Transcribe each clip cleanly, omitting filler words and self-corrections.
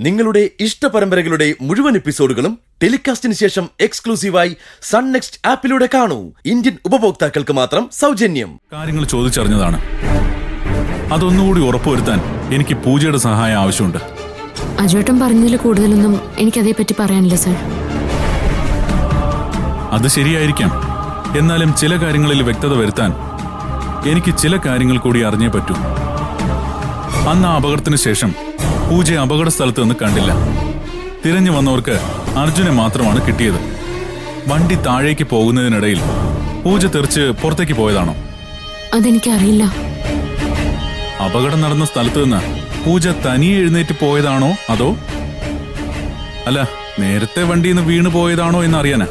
നിങ്ങളുടെ ഇഷ്ട പരമ്പരകളുടെ മുഴുവൻ എപ്പിസോഡുകളും ടെലികാസ്റ്റിന് ശേഷം എക്സ്ക്ലൂസീവായി സൺ നെക്സ്റ്റ് ആപ്പിലൂടെ കാണൂ. ഇന്ത്യൻ ഉപഭോക്താക്കൾക്ക് മാത്രം സൗജന്യം. കാര്യങ്ങൾ ചോദിച്ചറിഞ്ഞതാണ്. അതൊന്നുകൂടി ഉറപ്പുവരുത്താൻ എനിക്ക് പൂജയുടെ സഹായം ആവശ്യമുണ്ട്. അജുവേട്ടൻ പറഞ്ഞതിൽ കൂടുതലൊന്നും എനിക്കതേപ്പറ്റി പറയാനില്ല സർ. അത് ശരിയായിരിക്കാം. എന്നാലും ചില കാര്യങ്ങളിൽ വ്യക്തത വരുത്താൻ എനിക്ക് ചില കാര്യങ്ങൾ കൂടി അറിഞ്ഞേ പറ്റൂ. അന്ന് ആ അപകടത്തിന് ശേഷം പൂജയെ അപകട സ്ഥലത്ത് നിന്ന് കണ്ടില്ല. തിരഞ്ഞു വന്നവർക്ക് അർജുനെ മാത്രമാണ് കിട്ടിയത്. വണ്ടി താഴേക്ക് പോകുന്നതിനിടയിൽ പൂജ തെറിച്ച് പുറത്തേക്ക് പോയതാണോ? അതെനിക്കറിയില്ല. അപകടം നടന്ന സ്ഥലത്ത് നിന്ന് പൂജ തനിയെ എഴുന്നേറ്റ് പോയതാണോ അതോ അല്ല നേരത്തെ വണ്ടിയിൽ നിന്ന് വീണു പോയതാണോ എന്നറിയാനാ.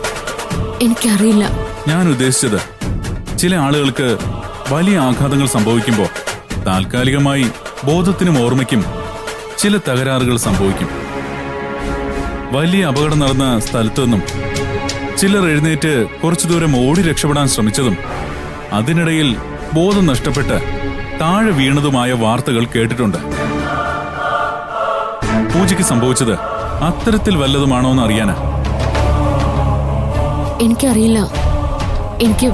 എനിക്കറിയില്ല. ഞാൻ ഉദ്ദേശിച്ചത് ചില ആളുകൾക്ക് വലിയ ആഘാതങ്ങൾ സംഭവിക്കുമ്പോൾ താൽക്കാലികമായി ബോധത്തിനും ഓർമ്മയ്ക്കും ചില തകരാറുകൾ സംഭവിക്കും. വലിയ അപകടം നടന്ന സ്ഥലത്തു നിന്നും ചിലർ എഴുന്നേറ്റ് കുറച്ചു ദൂരം ഓടി രക്ഷപ്പെടാൻ ശ്രമിച്ചതും അതിനിടയിൽ ബോധം നഷ്ടപ്പെട്ട് താഴെ വീണതുമായ വാർത്തകൾ കേട്ടിട്ടുണ്ട്. പൂജയ്ക്ക് സംഭവിച്ചത് അത്തരത്തിൽ വല്ലതുമാണോ എന്ന് അറിയാനാ. എനിക്കറിയില്ല. എനിക്ക്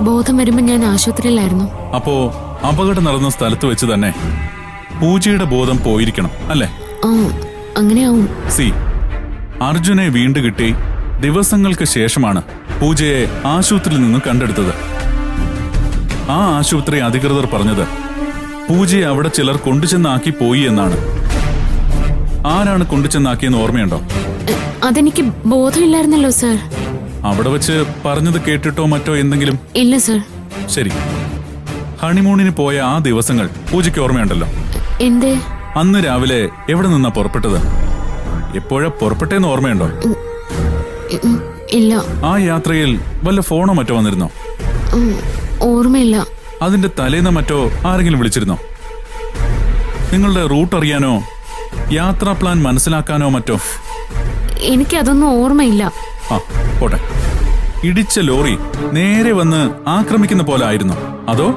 ബോധം വരുമ്പോ ഞാൻ ആശുപത്രിയിലായിരുന്നു. അപ്പോ അപകടം നടന്ന സ്ഥലത്ത് വെച്ച് തന്നെ പൂജയുടെ ബോധം പോയിരിക്കണം അല്ലേ? അങ്ങനെയാവും. സി, അർജുനെ വീണ്ടു കിട്ടി ദിവസങ്ങൾക്ക് ശേഷമാണ് പൂജയെ ആശുപത്രിയിൽ നിന്ന് കണ്ടെടുത്തത്. ആ ആശുപത്രി അധികൃതർ പറഞ്ഞത് പൂജയെ അവിടെ ചിലർ കൊണ്ടുചെന്നാക്കി പോയി എന്നാണ്. ആരാണ് കൊണ്ടുചെന്നാക്കിയെന്ന് ഓർമ്മയുണ്ടോ? അതെനിക്ക് ബോധമില്ലായിരുന്നല്ലോ സർ. അവിടെ വെച്ച് പറഞ്ഞത് കേട്ടിട്ടോ മറ്റോ എന്തെങ്കിലും? ഇല്ല സർ. ശരി, ഹണിമൂണിന് പോയ ആ ദിവസങ്ങൾ പൂജയ്ക്ക് ഓർമ്മയുണ്ടല്ലോ. എന്തേ? അന്ന് രാവിലെ എവിടെ നിന്നാ പുറപ്പെട്ടത്? എപ്പോഴാ പുറപ്പെട്ടേന്ന് ഓർമ്മയുണ്ടോ? ഇല്ല. ആ യാത്രയിൽ വല്ല ഫോണോ മറ്റോ വന്നിരുന്നോ? ഓർമ്മയില്ല. അതിന്റെ തലേന്ന് മറ്റോ ആരെങ്കിലും വിളിച്ചിരുന്നോ? നിങ്ങളുടെ റൂട്ട് അറിയാനോ യാത്രാ പ്ലാൻ മനസ്സിലാക്കാനോ മറ്റോ? എനിക്കതൊന്നും ഓർമ്മയില്ല. ആ പോട്ടെ. ഇടിച്ച ലോറി നേരെ വന്ന് ആക്രമിക്കുന്ന പോലെ ആയിരുന്നു അതോ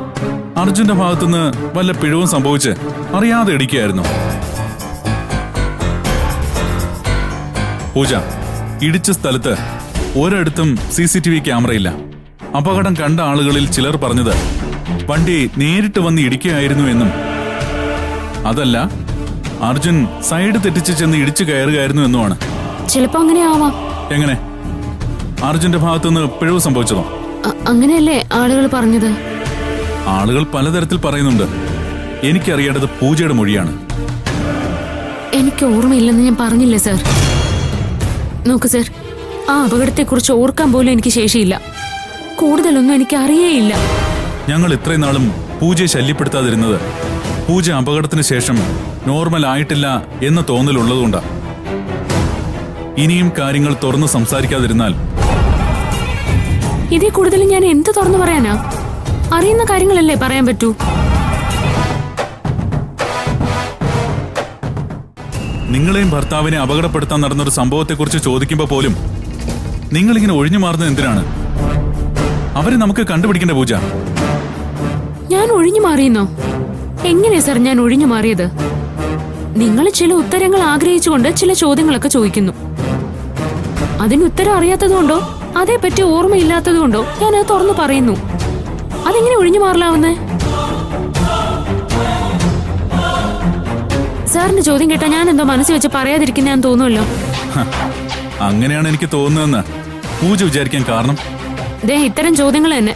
അർജുന്റെ ഭാഗത്തുനിന്ന് വല്ല പിഴവും സംഭവിച്ച് അറിയാതെ ഇടിക്കുകയായിരുന്നു? പൂജ, ഇടിച്ച സ്ഥലത്ത് ഒരിടത്തും CCTV ക്യാമറയില്ല. അപകടം കണ്ട ആളുകളിൽ ചിലർ പറഞ്ഞത് വണ്ടി നേരിട്ട് വന്ന് ഇടിക്കുകയായിരുന്നു എന്നും അതല്ല അർജുൻ സൈഡ് തെറ്റിച്ച് ചെന്ന് ഇടിച്ചു കയറുകയായിരുന്നു എന്നുമാണ്. ചിലപ്പോ അങ്ങനെ ആവാം. എങ്ങനെ? അർജുന്റെ ഭാഗത്തുനിന്ന് പിഴവ് സംഭവിച്ചതോ? അങ്ങനെയല്ലേ ആളുകൾ പറഞ്ഞത്? ആളുകൾ പലതരത്തിൽ പറയുന്നുണ്ട്. എനിക്കറിയേണ്ടത് പൂജയുടെ മൊഴിയാണ്. എനിക്ക് ഓർമ്മയില്ലെന്ന് ഞാൻ പറഞ്ഞില്ലേ സർ. നോക്ക് സർ, ആ അപകടത്തെക്കുറിച്ച് ഓർക്കാൻ പോലും എനിക്ക് ശേഷിയില്ല. കൂടുതലൊന്നും എനിക്ക് അറിയേയില്ല. ഞങ്ങൾ ഇത്രയും നാളും പൂജയെ ശല്യപ്പെടുത്താതിരുന്നത് പൂജ അപകടത്തിന് ശേഷം നോർമൽ ആയിട്ടില്ല എന്ന തോന്നലുള്ളതുകൊണ്ടാ. ഇനിയും കാര്യങ്ങൾ തുറന്ന് സംസാരിക്കാതിരുന്നാൽ ഇതിൽ കൂടുതൽ ഞാൻ എന്ത് തുറന്നു പറയാനാ? അറിയുന്ന കാര്യങ്ങളല്ലേ പറയാൻ പറ്റൂ. നിങ്ങളെയും ഭർത്താവിനെ അപകടപ്പെടുത്താൻ നടന്നൊരു സംഭവത്തെക്കുറിച്ച് ചോദിക്കുമ്പോൾ പോലും നിങ്ങളിങ്ങനെ ഒഴിഞ്ഞു മാറുന്നത് എന്തിനാണ്? അവരെ നമുക്ക് കണ്ടുപിടിക്കേണ്ട പൂജ. ഞാൻ ഒഴിഞ്ഞു മാറിയെന്നോ? എങ്ങനെയാ സർ ഞാൻ ഒഴിഞ്ഞു മാറിയത്? നിങ്ങൾ ചില ഉത്തരങ്ങൾ ആഗ്രഹിച്ചുകൊണ്ട് ചില ചോദ്യങ്ങളൊക്കെ ചോദിക്കുന്നു. അതിന് ഉത്തരം അറിയാത്തതുകൊണ്ടോ അതേപ്പറ്റി ഓർമ്മയില്ലാത്തതുകൊണ്ടോ ഞാൻ അത് തുറന്നു പറയുന്നു. അതെങ്ങനെ ഒഴിഞ്ഞു മാറലാവുന്നേ? സാറിന്റെ ചോദ്യം കേട്ടാ ഞാൻ എന്തോ മനസ്സിൽ വെച്ച് പറയാതിരിക്കുന്നതാന്ന് തോന്നുമല്ലോ. അങ്ങനെയാണ് എനിക്ക് തോന്നുന്നതെന്ന് പൂജ വിചാരിക്കാൻ കാരണം? ഇത്തരം ചോദ്യങ്ങൾ തന്നെ.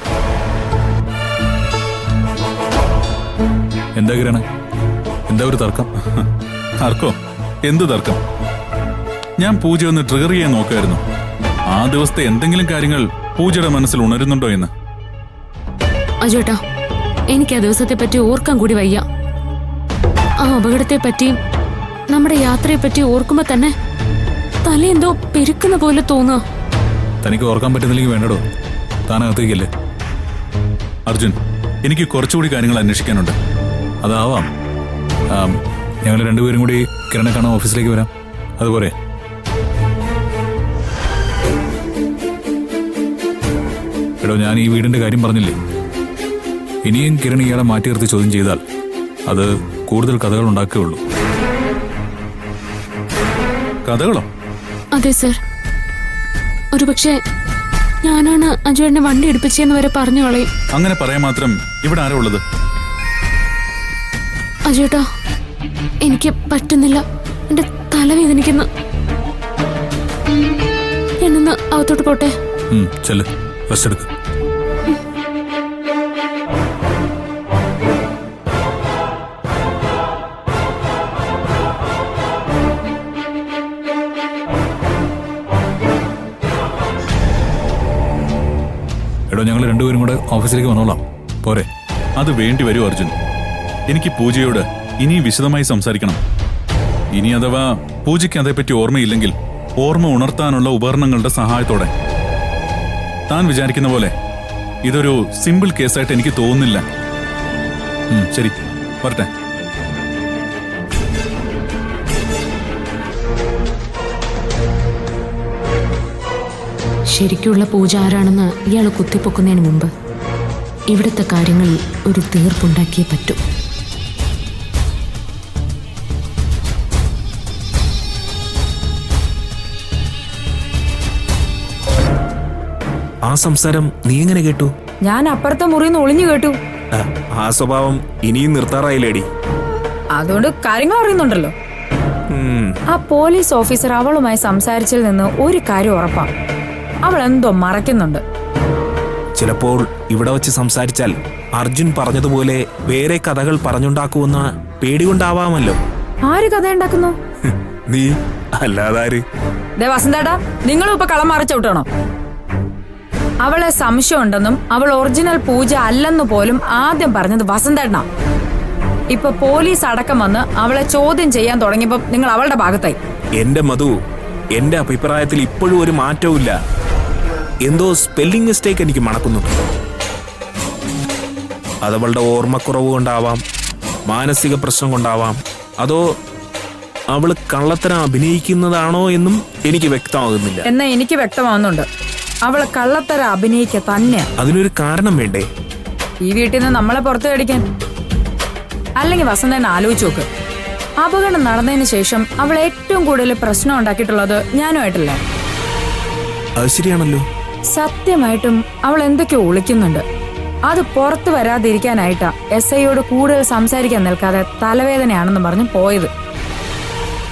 എന്താ കിരണ, എന്താ ഒരു തർക്കം? തർക്കോ? എന്ത് തർക്കം? ഞാൻ പൂജ ഒന്ന് ട്രിഗർ ചെയ്യാൻ നോക്കായിരുന്നു. ആ ദിവസത്തെ എന്തെങ്കിലും കാര്യങ്ങൾ പൂജയുടെ മനസ്സിൽ ഉണരുന്നുണ്ടോ എന്ന്. അജോട്ടാ, എനിക്ക് ആ ദിവസത്തെ പറ്റി ഓർക്കാൻ കൂടി വയ്യ. ആ അപകടത്തെ പറ്റിയും നമ്മുടെ യാത്രയെ പറ്റി ഓർക്കുമ്പോ തന്നെ തലയെന്തോ പെരുക്കുന്ന പോലെ തോന്നുക. തനിക്ക് ഓർക്കാൻ പറ്റുന്നില്ലെങ്കിൽ വേണ്ടടോ, താനകത്തേക്കല്ലേ. അർജുൻ, എനിക്ക് കുറച്ചുകൂടി കാര്യങ്ങൾ അന്വേഷിക്കാനുണ്ട്. അതാവാം ഞങ്ങൾ രണ്ടുപേരും കൂടി കിരണെ കാണാൻ ഓഫീസിലേക്ക് വരാം. അതുപോലെ എടോ, ഞാൻ ഈ വീടിന്റെ കാര്യം പറഞ്ഞില്ലേ? ഇനിയും കിരൺ ഇയാളെ മാറ്റി നിർത്തി ചോദ്യം ചെയ്താൽ അത് കൂടുതൽ കഥകൾ ഉണ്ടാക്കുകയുള്ളൂ. കഥകളോ? അതെ സർ. ഒരുപക്ഷെ ഞാനാണ് അജുവേട്ടനെ വണ്ടി എടുപ്പിച്ചെന്ന് വരെ പറഞ്ഞു കളയും. അങ്ങനെ പറയാൻ മാത്രം ഇവിടെ ആരാ ഉള്ളത്? അജുവേട്ടാ, എനിക്ക് പറ്റുന്നില്ല. എന്റെ തലവേദനിക്കുന്നു. ഞാനൊന്ന് അകത്തോട്ട് പോട്ടെ. ചെല്ല്, റെസ്റ്റ് എടുക്ക്. എടോ, ഞങ്ങൾ രണ്ടുപേരും കൂടെ ഓഫീസിലേക്ക് വന്നോളാം, പോരെ? അത് വേണ്ടി വരും അർജുൻ. എനിക്ക് പൂജയോട് ഇനി വിശദമായി സംസാരിക്കണം. ഇനി അഥവാ പൂജയ്ക്ക് അതേപ്പറ്റി ഓർമ്മയില്ലെങ്കിൽ ഓർമ്മ ഉണർത്താനുള്ള ഉപകരണങ്ങളുടെ സഹായത്തോടെ. താൻ വിചാരിക്കുന്ന പോലെ ഇതൊരു സിമ്പിൾ കേസായിട്ട് എനിക്ക് തോന്നുന്നില്ല. ശരി, വരട്ടെ. ശരിക്കുള്ള പൂജ ആരാണെന്ന് ഇയാൾ കുത്തിപ്പൊക്കുന്നതിന് മുമ്പ് ഇവിടുത്തെ കാര്യങ്ങളിൽ ഒരു തീർപ്പുണ്ടാക്കിയേ പറ്റൂ. ആ സംസാരം നീ എങ്ങനെ കേട്ടു? ഞാൻ അപ്പുറത്തെ മുറിന്ന് ഒളിഞ്ഞു കേട്ടു. ആ സ്വഭാവം ഇനിയും നിർത്താറായില്ലേടി? അതുകൊണ്ട് കാര്യങ്ങൾ അറിയുന്നുണ്ടല്ലോ. ആ പോലീസ് ഓഫീസർ അവളുമായി സംസാരിച്ചതിൽ നിന്ന് ഒരു കാര്യം ഉറപ്പാ, അവൾ എന്തോ മറയ്ക്കുന്നുണ്ട്. ചിലപ്പോൾ ഇവിടെ വച്ച് സംസാരിച്ചാൽ അർജുൻ പറഞ്ഞതുപോലെ വേറെ കഥകൾ പറഞ്ഞുണ്ടാക്കുമെന്ന പേടികൊണ്ടാവാമല്ലോ. ആര് കഥയുണ്ടാക്കുന്നു? നീ അല്ലാതാര്? ദേ വസന്തേട്ടാ, നിങ്ങളും ഇപ്പൊ കളം മറിച്ചോട്ടണോ? അവളെ സംശയമുണ്ടെന്നും അവൾ ഒറിജിനൽ പൂജ അല്ലെന്നു പോലും ആദ്യം പറഞ്ഞത് വസന്തേട്ടനാ. ഇപ്പൊ പോലീസ് അടക്കം വന്ന് അവളെ ചോദ്യം ചെയ്യാൻ തുടങ്ങിയപ്പോ നിങ്ങൾ അവളുടെ ഭാഗത്തായി. എന്റെ മധു, എന്റെ അഭിപ്രായത്തിൽ ഇപ്പോഴും ഒരു മാറ്റവും. എന്തോ സ്പെല്ലിംഗ് മിസ്റ്റേക്ക് എനിക്ക് മണക്കുന്നുണ്ട്. അതവളുടെ ഓർമ്മക്കുറവ് കൊണ്ടാവാം, മാനസിക പ്രശ്നം കൊണ്ടാവാം, അതോ അവള് കള്ളത്തരം അഭിനയിക്കുന്നതാണോ എന്നും എനിക്ക് വ്യക്തമാകുന്നില്ല. എന്നാ എനിക്ക് വ്യക്തമാവുന്നുണ്ട്, അവള് കള്ളത്തരം അഭിനയിക്ക തന്നെയാ. അതിനൊരു കാരണം വേണ്ടേ? ഈ വീട്ടിൽ നിന്ന് നമ്മളെ പുറത്തു കടിക്കാൻ. അല്ലെങ്കിൽ വസന്തൻ ആലോചിച്ച് നോക്ക്, അപകടം നടന്നതിന് ശേഷം അവൾ ഏറ്റവും കൂടുതൽ പ്രശ്നം ഉണ്ടാക്കിയിട്ടുള്ളത് ഞാനുമായിട്ടല്ലേ? അത് ശരിയാണല്ലോ. സത്യമായിട്ടും അവൾ എന്തൊക്കെയോ ഒളിക്കുന്നുണ്ട്. അത് പുറത്തു വരാതിരിക്കാനായിട്ടാ SIയോട് കൂടുതൽ സംസാരിക്കാൻ നിൽക്കാതെ തലവേദനയാണെന്ന് പറഞ്ഞ് പോയത്.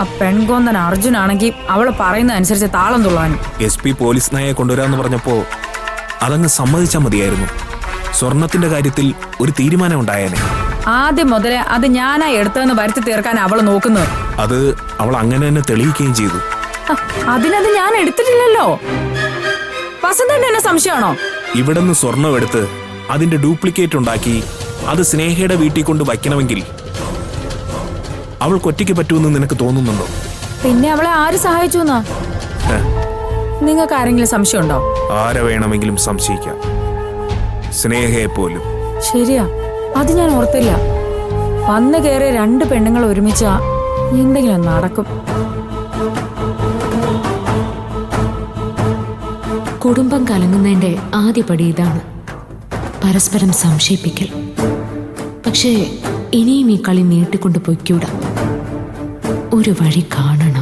ആ പെൺകോന്തൻ അർജുനാണെങ്കിൽ അവള് പറയുന്ന അനുസരിച്ച് താളം തുള്ളാനും. SP പോലീസ് നായെ കൊണ്ടുവരാന്ന് പറഞ്ഞപ്പോ അതങ്ങ് സമ്മതിച്ചാൽ മതിയായിരുന്നു. സ്വർണത്തിന്റെ കാര്യത്തിൽ ഒരു തീരുമാനം ഉണ്ടായേനെ. ആദ്യം മുതലേ അത് ഞാനാ എടുത്തതെന്ന് വരുത്തി തീർക്കാൻ അവള് നോക്കുന്നത്. അത് അവൾ അങ്ങനെ തന്നെ തെളിയിക്കുകയും ചെയ്തു. അതിനത് ഞാൻ എടുത്തിട്ടില്ലല്ലോ. വസന്തൻ എന്നെ സംശയമാണോ? ഇവിടുന്ന് സ്വർണം എടുത്ത് അതിന്റെ ഡ്യൂപ്ലിക്കേറ്റ് ഉണ്ടാക്കി അത് സ്നേഹയുടെ വീട്ടിൽ കൊണ്ട് വയ്ക്കണമെങ്കിൽ അവൾക്ക് ഒറ്റയ്ക്ക് പറ്റുമെന്ന് നിനക്ക് തോന്നുന്നുണ്ടോ? പിന്നെ അവളെ ആര് സഹായിച്ചു എന്നാ? നിങ്ങൾക്ക് ആരെങ്കിലും സംശയമുണ്ടോ? ആരെ വേണമെങ്കിലും സംശയിക്കാം, സ്നേഹയെ പോലും. ശരിയാ, അത് ഞാൻ ഓർത്തില്ല. വന്നു കയറി രണ്ട് പെണ്ണുങ്ങൾ ഒരുമിച്ചാ എന്തെങ്കിലും നടക്കും. കുടുംബം കലങ്ങുന്നതിന്റെ ആദ്യപടി ഇതാണ്, പരസ്പരം സംശയിപ്പിക്കൽ. പക്ഷേ ഇനിയും ഈ കളി നീട്ടിക്കൊണ്ട് പൊയ്ക്കൂടാ. ഒരു വഴി കാണണം.